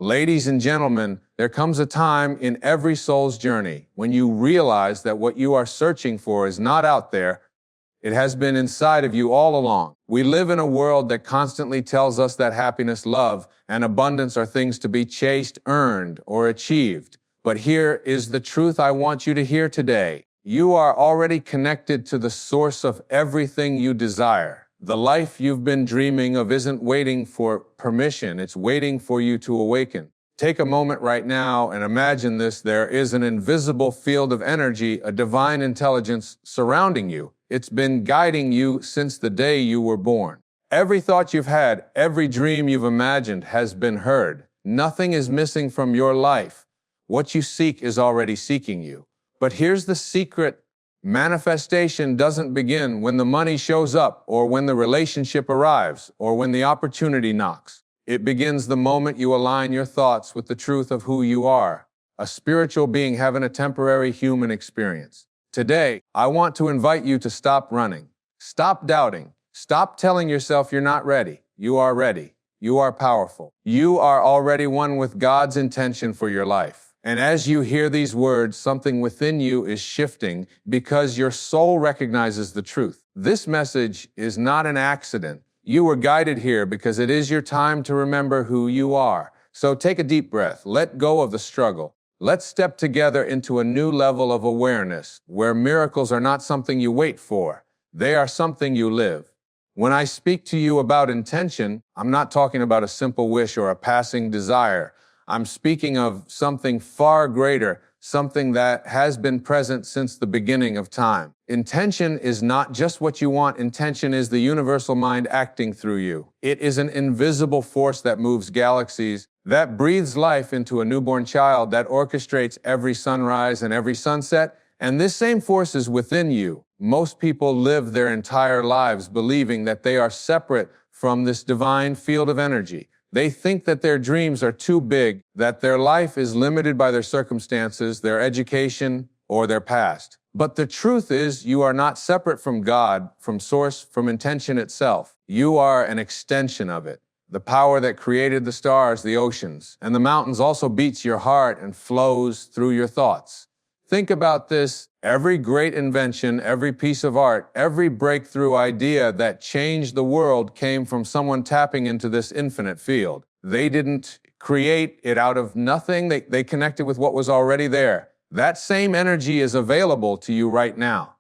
Ladies and gentlemen, there comes a time in every soul's journey when you realize that what you are searching for is not out there. It has been inside of you all along. We live in a world that constantly tells us that happiness, love, and abundance are things to be chased, earned, or achieved. But here is the truth I want you to hear today. You are already connected to the source of everything you desire. The life you've been dreaming of isn't waiting for permission. It's waiting for you to awaken. Take a moment right now and imagine this. There is an invisible field of energy, a divine intelligence surrounding you. It's been guiding you since the day you were born. Every thought you've had, every dream you've imagined has been heard. Nothing is missing from your life. What you seek is already seeking you. But here's the secret. Manifestation doesn't begin when the money shows up, or when the relationship arrives, or when the opportunity knocks. It begins the moment you align your thoughts with the truth of who you are, a spiritual being having a temporary human experience. Today, I want to invite you to stop running. Stop doubting. Stop telling yourself you're not ready. You are ready. You are powerful. You are already one with God's intention for your life. And as you hear these words, something within you is shifting because your soul recognizes the truth. This message is not an accident. You were guided here because it is your time to remember who you are. So take a deep breath. Let go of the struggle. Let's step together into a new level of awareness where miracles are not something you wait for. They are something you live. When I speak to you about intention, I'm not talking about a simple wish or a passing desire. I'm speaking of something far greater, something that has been present since the beginning of time. Intention is not just what you want. Intention is the universal mind acting through you. It is an invisible force that moves galaxies, that breathes life into a newborn child, that orchestrates every sunrise and every sunset. And this same force is within you. Most people live their entire lives believing that they are separate from this divine field of energy. They think that their dreams are too big, that their life is limited by their circumstances, their education, or their past. But the truth is, you are not separate from God, from source, from intention itself. You are an extension of it. The power that created the stars, the oceans, and the mountains also beats your heart and flows through your thoughts. Think about this. Every great invention, every piece of art, every breakthrough idea that changed the world came from someone tapping into this infinite field. They didn't create it out of nothing. They connected with what was already there. That same energy is available to you right now.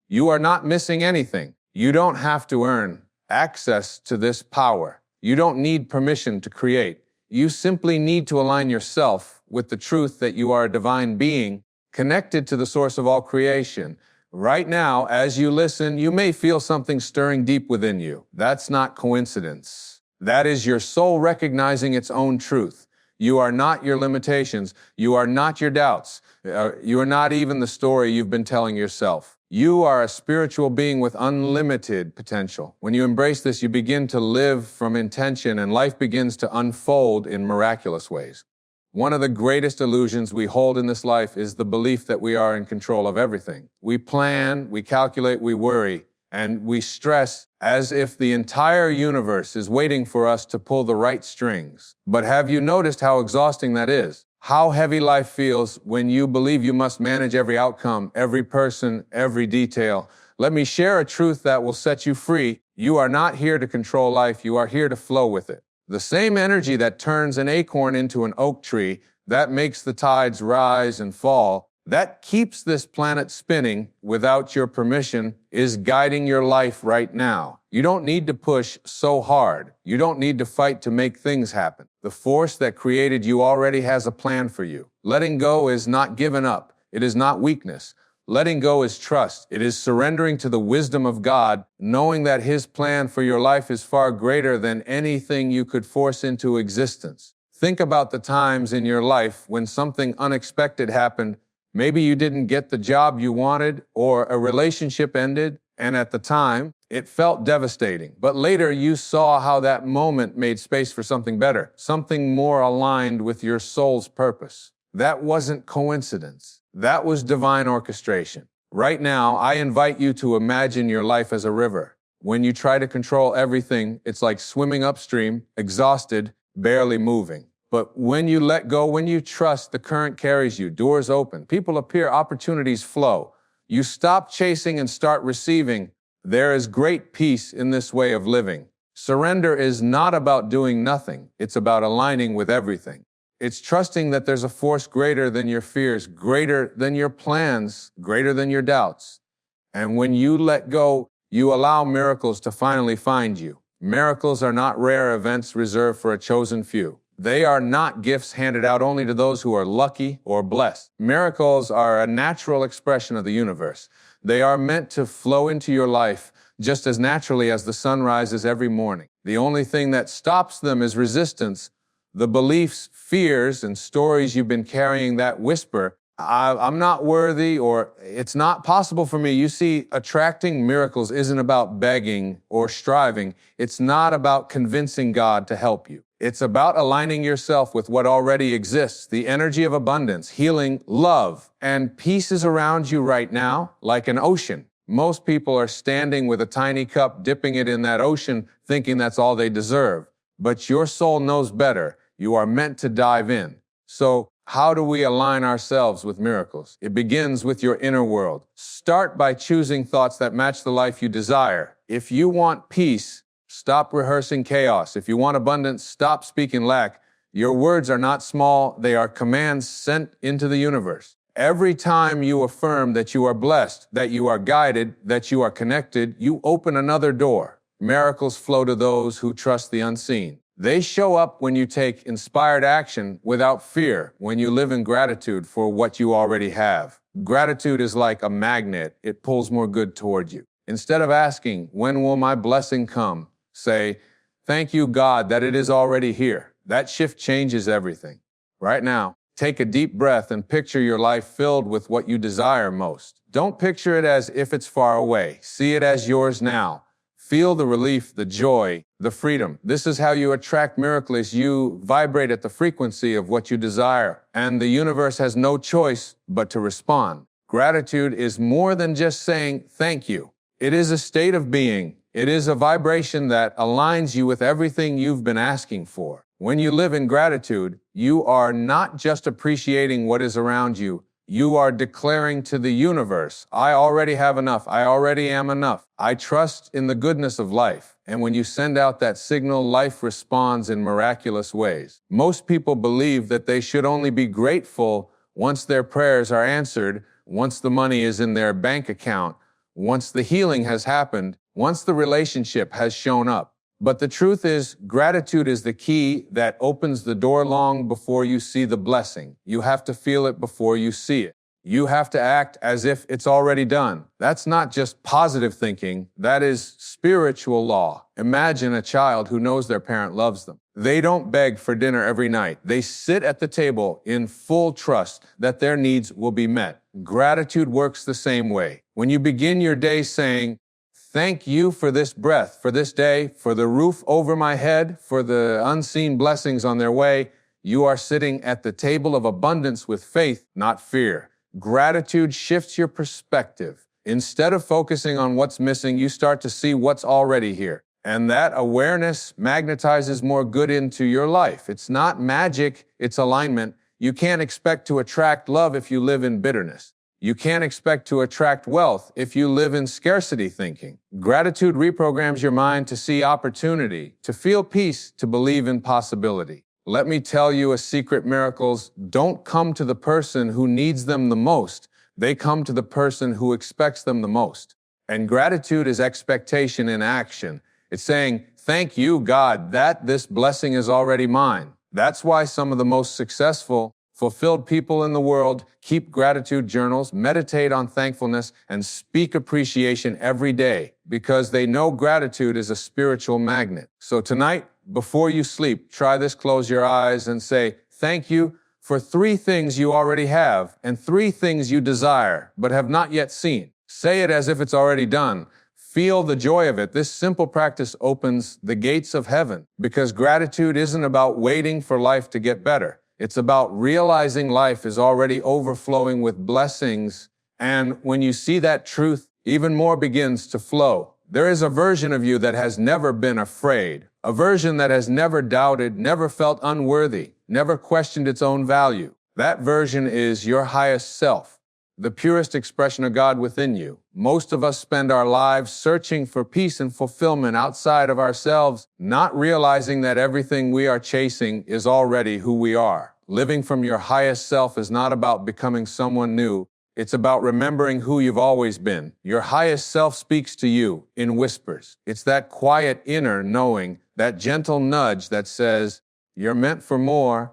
You are not missing anything. You don't have to earn access to this power. You don't need permission to create. You simply need to align yourself with the truth that you are a divine being connected to the source of all creation. Right now, as you listen, you may feel something stirring deep within you. That's not coincidence. That is your soul recognizing its own truth. You are not your limitations. You are not your doubts. You are not even the story you've been telling yourself. You are a spiritual being with unlimited potential. When you embrace this, you begin to live from intention, and life begins to unfold in miraculous ways. One of the greatest illusions we hold in this life is the belief that we are in control of everything. We plan, we calculate, we worry, and we stress as if the entire universe is waiting for us to pull the right strings. But have you noticed how exhausting that is? How heavy life feels when you believe you must manage every outcome, every person, every detail. Let me share a truth that will set you free. You are not here to control life. You are here to flow with it. The same energy that turns an acorn into an oak tree, that makes the tides rise and fall, that keeps this planet spinning without your permission, is guiding your life right now. You don't need to push so hard. You don't need to fight to make things happen. The force that created you already has a plan for you. Letting go is not giving up. It is not weakness. Letting go is trust. It is surrendering to the wisdom of God, knowing that His plan for your life is far greater than anything you could force into existence. Think about the times in your life when something unexpected happened. Maybe you didn't get the job you wanted, or a relationship ended, and at the time, it felt devastating. But later, you saw how that moment made space for something better, something more aligned with your soul's purpose. That wasn't coincidence. That was divine orchestration. Right now, I invite you to imagine your life as a river. When you try to control everything, it's like swimming upstream, exhausted, barely moving. But when you let go, when you trust, the current carries you, doors open, people appear, opportunities flow. You stop chasing and start receiving. There is great peace in this way of living. Surrender is not about doing nothing. It's about aligning with everything. It's trusting that there's a force greater than your fears, greater than your plans, greater than your doubts. And when you let go, you allow miracles to finally find you. Miracles are not rare events reserved for a chosen few. They are not gifts handed out only to those who are lucky or blessed. Miracles are a natural expression of the universe. They are meant to flow into your life just as naturally as the sun rises every morning. The only thing that stops them is resistance, the beliefs, fears, and stories you've been carrying that whisper, I'm not worthy, or it's not possible for me. You see, attracting miracles isn't about begging or striving. It's not about convincing God to help you. It's about aligning yourself with what already exists, the energy of abundance, healing, love, and peace is around you right now like an ocean. Most people are standing with a tiny cup, dipping it in that ocean, thinking that's all they deserve. But your soul knows better. You are meant to dive in. So, how do we align ourselves with miracles? It begins with your inner world. Start by choosing thoughts that match the life you desire. If you want peace, stop rehearsing chaos. If you want abundance, stop speaking lack. Your words are not small, they are commands sent into the universe. Every time you affirm that you are blessed, that you are guided, that you are connected, you open another door. Miracles flow to those who trust the unseen. They show up when you take inspired action without fear, when you live in gratitude for what you already have. Gratitude is like a magnet. It pulls more good toward you. Instead of asking, when will my blessing come? Say, thank you, God, that it is already here. That shift changes everything. Right now, take a deep breath and picture your life filled with what you desire most. Don't picture it as if it's far away. See it as yours now. Feel the relief, the joy, the freedom. This is how you attract miracles. You vibrate at the frequency of what you desire, and the universe has no choice but to respond. Gratitude is more than just saying thank you. It is a state of being. It is a vibration that aligns you with everything you've been asking for. When you live in gratitude, you are not just appreciating what is around you. You are declaring to the universe, I already have enough. I already am enough. I trust in the goodness of life. And when you send out that signal, life responds in miraculous ways. Most people believe that they should only be grateful once their prayers are answered, once the money is in their bank account, once the healing has happened, once the relationship has shown up. But the truth is, gratitude is the key that opens the door long before you see the blessing. You have to feel it before you see it. You have to act as if it's already done. That's not just positive thinking. That is spiritual law. Imagine a child who knows their parent loves them. They don't beg for dinner every night. They sit at the table in full trust that their needs will be met. Gratitude works the same way. When you begin your day saying, thank you for this breath, for this day, for the roof over my head, for the unseen blessings on their way, you are sitting at the table of abundance with faith, not fear. Gratitude shifts your perspective. Instead of focusing on what's missing, you start to see what's already here. And that awareness magnetizes more good into your life. It's not magic, it's alignment. You can't expect to attract love if you live in bitterness. You can't expect to attract wealth if you live in scarcity thinking. Gratitude reprograms your mind to see opportunity, to feel peace, to believe in possibility. Let me tell you a secret: miracles don't come to the person who needs them the most. They come to the person who expects them the most. And gratitude is expectation in action. It's saying, thank you, God, that this blessing is already mine. That's why some of the most successful, fulfilled people in the world keep gratitude journals, meditate on thankfulness, and speak appreciation every day, because they know gratitude is a spiritual magnet. So tonight, before you sleep, try this. Close your eyes and say, thank you for 3 things you already have and 3 things you desire but have not yet seen. Say it as if it's already done. Feel the joy of it. This simple practice opens the gates of heaven, because gratitude isn't about waiting for life to get better. It's about realizing life is already overflowing with blessings, and when you see that truth, even more begins to flow. There is a version of you that has never been afraid, a version that has never doubted, never felt unworthy, never questioned its own value. That version is your highest self, the purest expression of God within you. Most of us spend our lives searching for peace and fulfillment outside of ourselves, not realizing that everything we are chasing is already who we are. Living from your highest self is not about becoming someone new. It's about remembering who you've always been. Your highest self speaks to you in whispers. It's that quiet inner knowing, that gentle nudge that says, "You're meant for more,"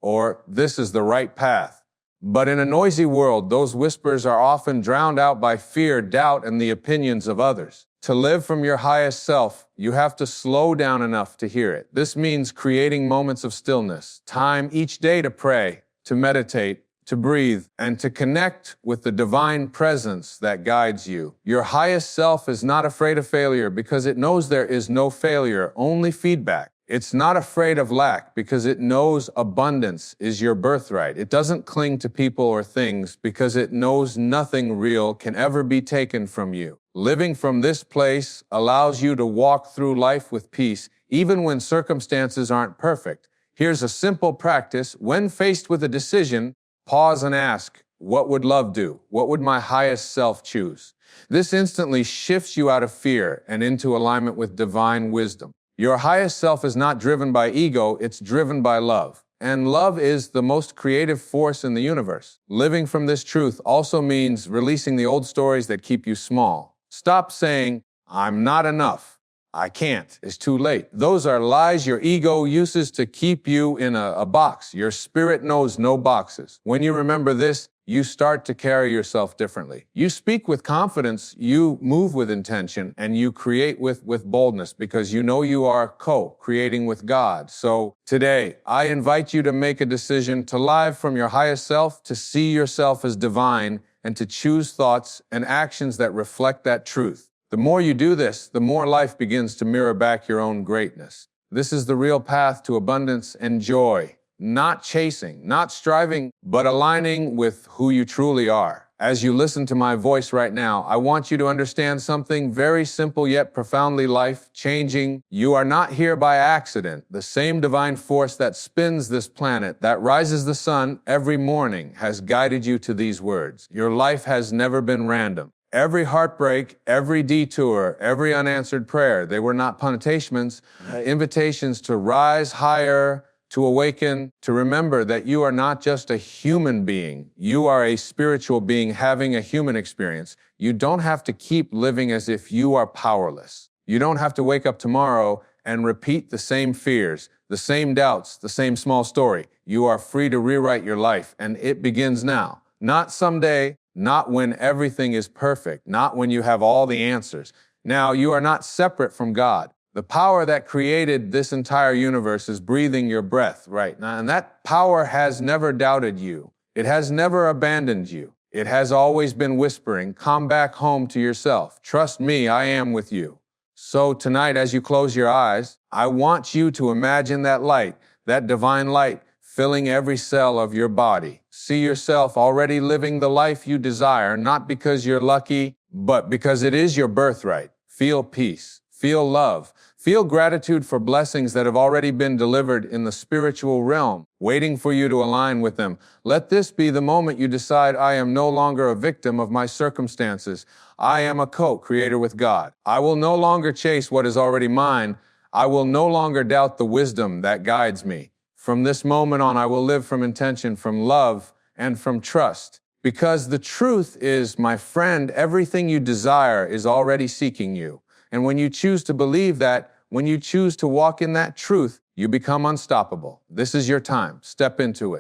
or "This is the right path." But in a noisy world, those whispers are often drowned out by fear, doubt, and the opinions of others. To live from your highest self, you have to slow down enough to hear it. This means creating moments of stillness, time each day to pray, to meditate, to breathe, and to connect with the divine presence that guides you. Your highest self is not afraid of failure because it knows there is no failure, only feedback. It's not afraid of lack because it knows abundance is your birthright. It doesn't cling to people or things because it knows nothing real can ever be taken from you. Living from this place allows you to walk through life with peace, even when circumstances aren't perfect. Here's a simple practice. When faced with a decision, pause and ask, what would love do? What would my highest self choose? This instantly shifts you out of fear and into alignment with divine wisdom. Your highest self is not driven by ego, it's driven by love. And love is the most creative force in the universe. Living from this truth also means releasing the old stories that keep you small. Stop saying, "I'm not enough. I can't. It's too late." Those are lies your ego uses to keep you in a box. Your spirit knows no boxes. When you remember this, you start to carry yourself differently. You speak with confidence, you move with intention, and you create with boldness because you know you are co-creating with God. So today, I invite you to make a decision to live from your highest self, to see yourself as divine, and to choose thoughts and actions that reflect that truth. The more you do this, the more life begins to mirror back your own greatness. This is the real path to abundance and joy. Not chasing, not striving, but aligning with who you truly are. As you listen to my voice right now, I want you to understand something very simple yet profoundly life-changing. You are not here by accident. The same divine force that spins this planet, that rises the sun every morning, has guided you to these words. Your life has never been random. Every heartbreak, every detour, every unanswered prayer, they were not punishments, invitations to rise higher, to awaken, to remember that you are not just a human being. You are a spiritual being having a human experience. You don't have to keep living as if you are powerless. You don't have to wake up tomorrow and repeat the same fears, the same doubts, the same small story. You are free to rewrite your life, and it begins now. Not someday, not when everything is perfect, not when you have all the answers. Now, you are not separate from God. The power that created this entire universe is breathing your breath right now, and that power has never doubted you. It has never abandoned you. It has always been whispering, "Come back home to yourself. Trust me, I am with you." So tonight, as you close your eyes, I want you to imagine that light, that divine light, filling every cell of your body. See yourself already living the life you desire, not because you're lucky, but because it is your birthright. Feel peace. Feel love. Feel gratitude for blessings that have already been delivered in the spiritual realm, waiting for you to align with them. Let this be the moment you decide, I am no longer a victim of my circumstances. I am a co-creator with God. I will no longer chase what is already mine. I will no longer doubt the wisdom that guides me. From this moment on, I will live from intention, from love, and from trust. Because the truth is, my friend, everything you desire is already seeking you. And when you choose to believe that, when you choose to walk in that truth, you become unstoppable. This is your time. Step into it.